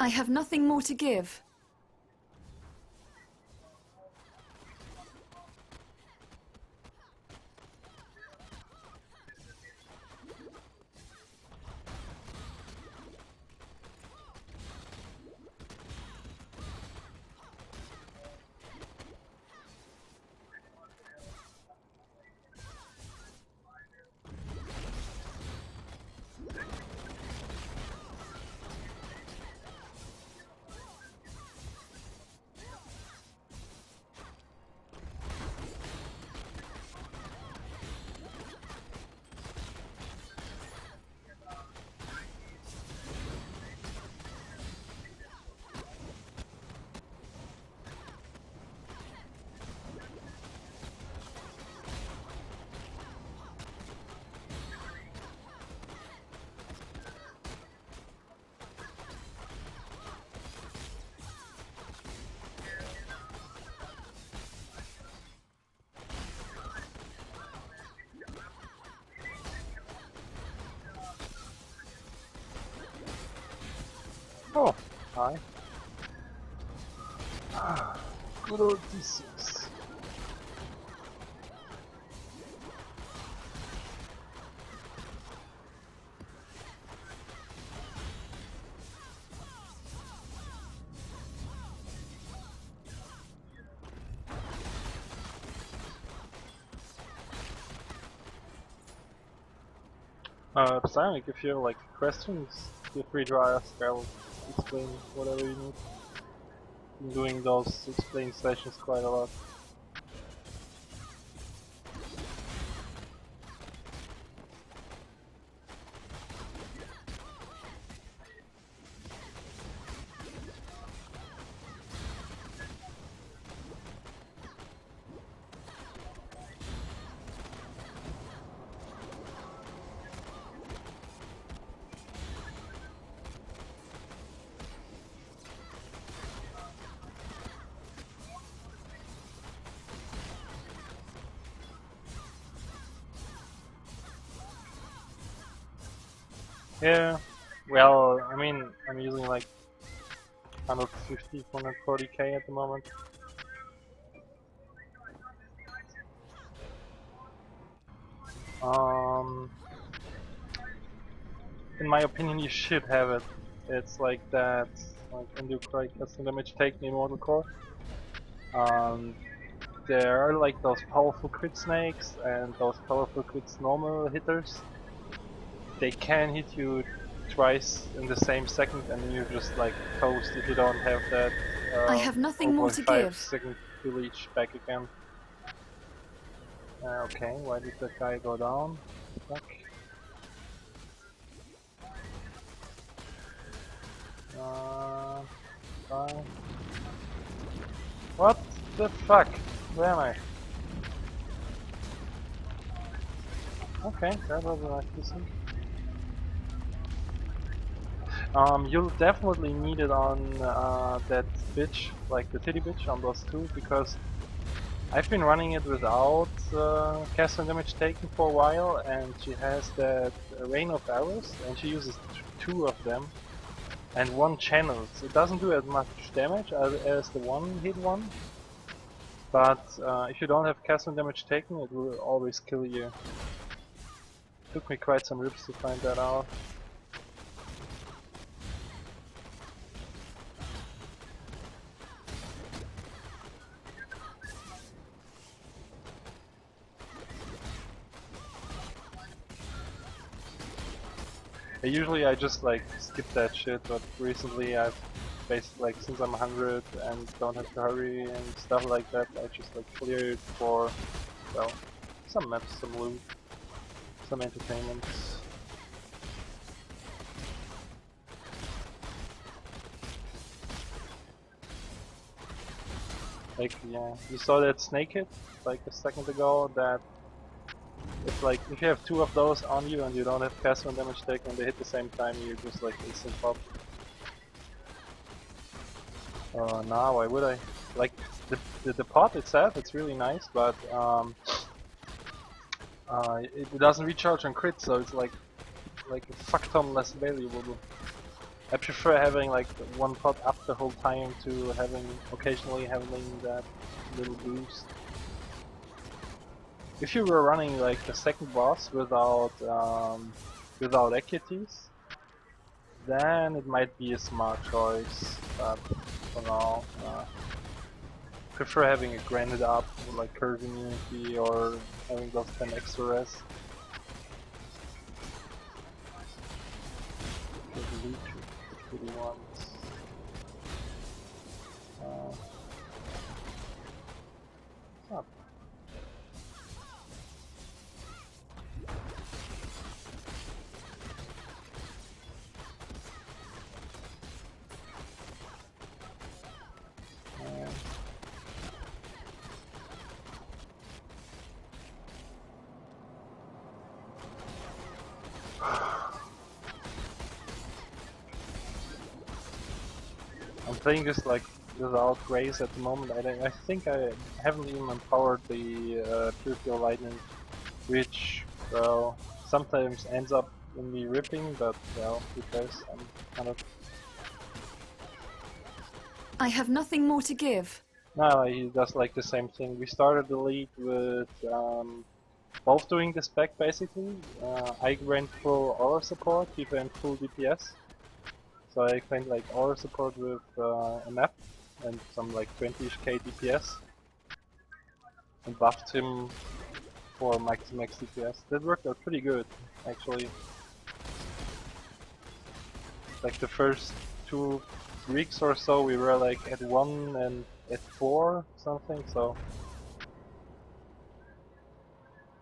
I have nothing more to give. Oh, hi. Ah, good old D6. Psionic, if you have like questions, feel free to ask. I'll explain whatever you need. I'm doing those explain sessions quite a lot. Yeah, well, I mean, I'm using like 150, 140k at the moment. In my opinion, you should have it. It's like that, like when you try custom damage taken in Mortal Core. There are like those powerful crit snakes and those powerful crits normal hitters. They can hit you twice in the same second and then you just like toast if you don't have that I have nothing more to 0.5 give. second to reach back again. Okay, why did that guy go down? Fuck. Bye. What the fuck? Where am I? Okay, that was a nice listen. You'll definitely need it on that bitch, like the titty bitch on those two, because I've been running it without cast and damage taken for a while, and she has that rain of arrows, and she uses two of them, and one channels. It doesn't do as much damage as the one-hit one, but if you don't have cast and damage taken, it will always kill you. Took me quite some rips to find that out. Usually I just like skip that shit, but recently I've basically like since I'm 100 and don't have to hurry and stuff like that, I just like clear it for, well, some maps, some loot, some entertainment. Like, yeah, you saw that snake hit like a second ago. That it's like if you have two of those on you and you don't have cast and damage taken and they hit the same time, you just like instant pop. Nah, why would I? Like the pot itself, it's really nice, but it doesn't recharge on crit, so it's like a fuck ton less valuable. I prefer having like one pot up the whole time to occasionally having that little boost. If you were running like the second boss without equities, then it might be a smart choice. But for now, prefer having a granted up like curve immunity or having those 10 extra res. Really want. Up. I'm playing this like without Grace at the moment. I think I haven't even empowered the Pure Lightning, which well sometimes ends up in me ripping, but well, because I'm kind of. I have nothing more to give. No, he does like the same thing. We started the league with both doing the spec basically. I went full aura support, he went full DPS. So I went like aura support with a map and some like 20-ish k DPS. And buffed him for max DPS. That worked out pretty good, actually. Like the first 2 weeks or so we were like at 1 and at 4 something, so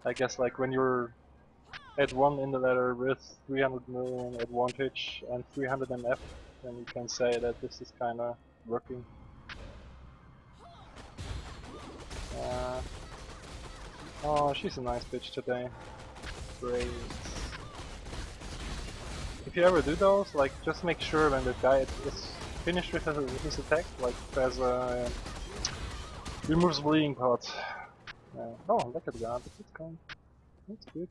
I guess like when you're at 1 in the ladder with 300 million advantage and 300 MF, then you can say that this is kinda working. Oh, she's a nice bitch today. Great. If you ever do those, like just make sure when the guy is finished with his attack, like there's a removes bleeding pot. Oh, look at the guy, it's gone. That's good.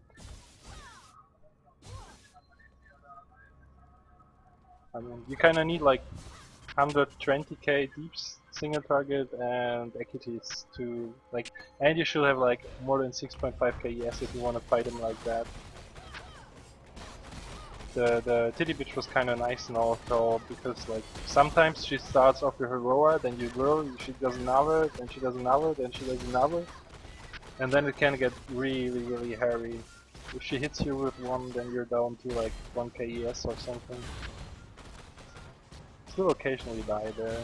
I mean, you kinda need like 120k deeps single target and equities to like, and you should have like more than 6.5k ES if you want to fight him like that. The titty bitch was kinda nice and also because like sometimes she starts off with her roar, then you grow, she does another, then she does another, then she does another, and then it can get really hairy. If she hits you with one, then you're down to like 1k ES or something. Still occasionally die there.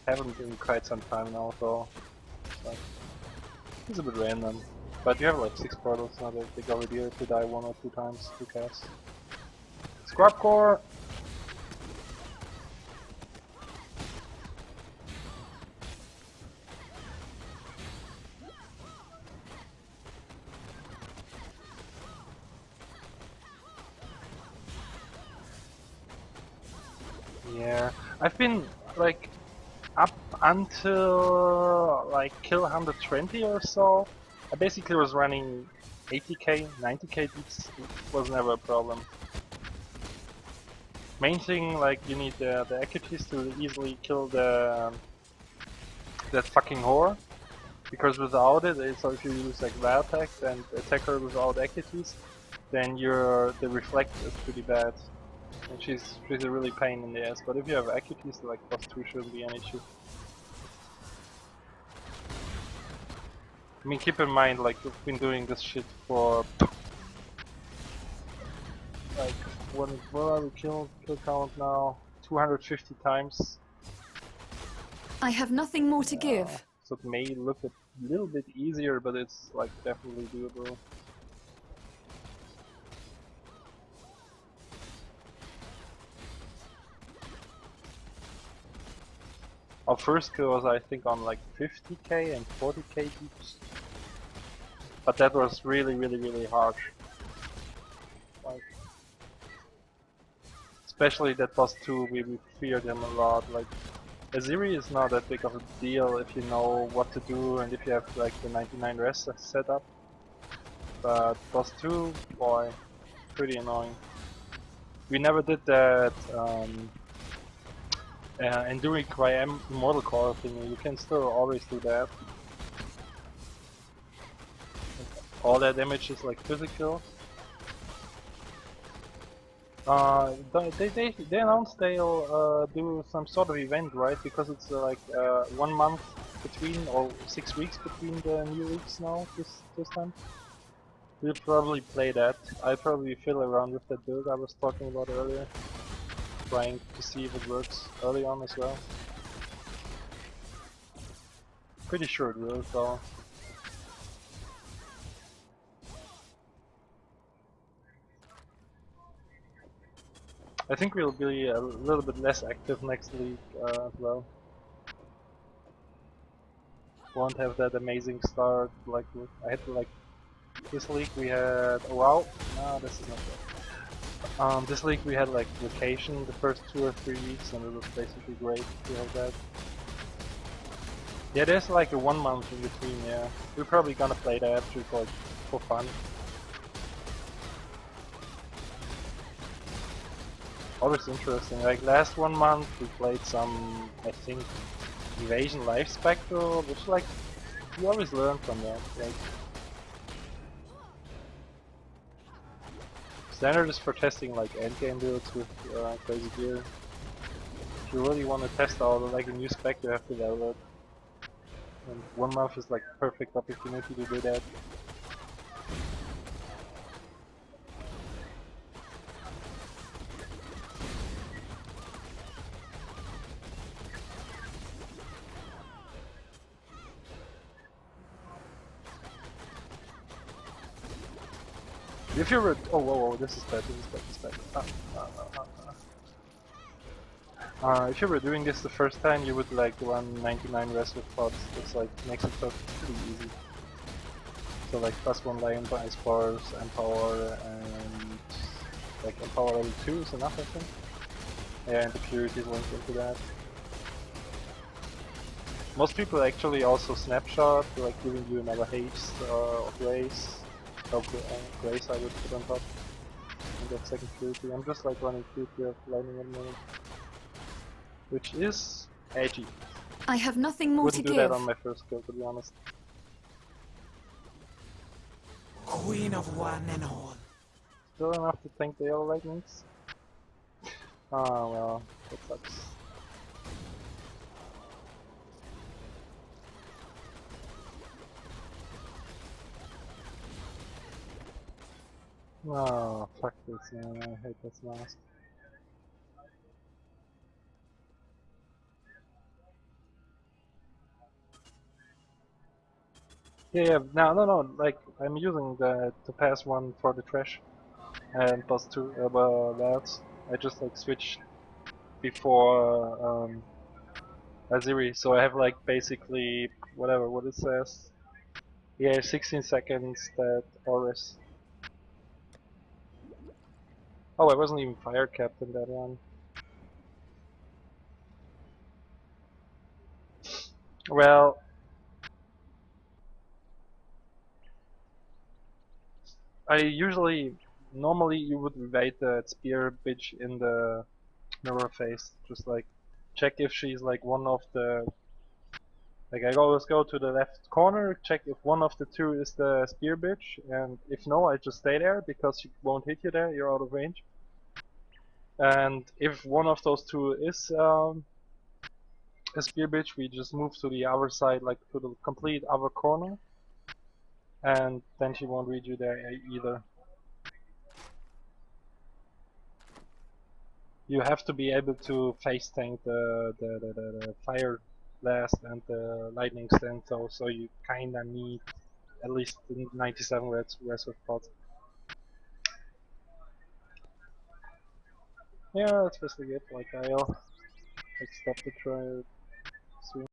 Haven't in quite some time now, so it's a bit random. But you have like 6 portals now that they go with you if you die 1 or 2 times, 2 casts. Scrub core! Yeah, I've been like up until like kill 120 or so. I basically was running 80k, 90k deeps, was never a problem. Main thing, like you need the equities to easily kill that fucking whore, because without it, so if you use like Valtech and attacker without equities, then the reflect is pretty bad. And she's a really pain in the ass, but if you have equities, like +2 shouldn't be an issue. I mean, keep in mind, like, we've been doing this shit for like, what are we kill count now? 250 times. I have nothing more to give. So it may look a little bit easier, but it's like definitely doable. Our first kill was I think on like 50k and 40k deeps. But that was really harsh. Like, especially that +2, we feared him a lot. Like, Atziri is not that big of a deal if you know what to do and if you have like the 99 res set up. But +2, boy, pretty annoying. We never did that enduring cry immortal core thing. You can still always do that. All that damage is like physical. They announced they'll do some sort of event, right? Because it's like 1 month between, or 6 weeks between the new weeks now. This time. We'll probably play that. I'll probably fiddle around with that build I was talking about earlier, trying to see if it works early on as well. Pretty sure it will, though. I think we'll be a little bit less active next league as well. Won't have that amazing start like I had like this league we had. Oh wow, no, this is not good. This league we had like vacation the first 2 or 3 weeks, and it was basically great to have that. Yeah, there's like a 1 month in between. Yeah, we're probably gonna play that just like for fun. Always interesting. Like last 1 month we played some, I think, Invasion Life Spectral, which like you always learn from that. Like standard is for testing like endgame builds with crazy gear. If you really want to test out like a new spec, you have to level it. And 1 month is like perfect opportunity to do that. If you were, oh whoa, this is bad, this is bad, this is bad. If you were doing this the first time, you would like run 99 rest with pods. It's like makes it pretty easy. So like +1 lion by spars, empower, and like empower level 2 is enough, I think. Yeah, and the purity is linked into that. Most people actually also snapshot, like giving you another haste of race. Grace I would put on top. And that second purity. I'm just like running purity of lightning at the moment. Which is edgy. I have nothing more Wouldn't to do give. that on my first kill, to be honest. Queen of one and all. Still enough to tank the yellow lightnings? Ah, well, that sucks. Oh, fuck this, man. I hate this mask. Yeah, no, like, I'm using the to pass one for the trash and +2 lads. I just like switched before atziri, so I have like basically whatever what it says. Yeah, 16 seconds that Oris. Oh, I wasn't even fire capped in that one. Well, normally you would evade the spear bitch in the mirror phase. Just like check if she's like one of the. Like I always go to the left corner, check if one of the two is the spear bitch, and if no, I just stay there because she won't hit you there. You're out of range. And if one of those two is a spear bitch, we just move to the other side, like to the complete other corner, and then she won't read you there either. You have to be able to face tank the fire blast and the lightning stand, so you kinda need at least 97 reds with pots. Yeah, that's basically it. Like I'll stop the try soon.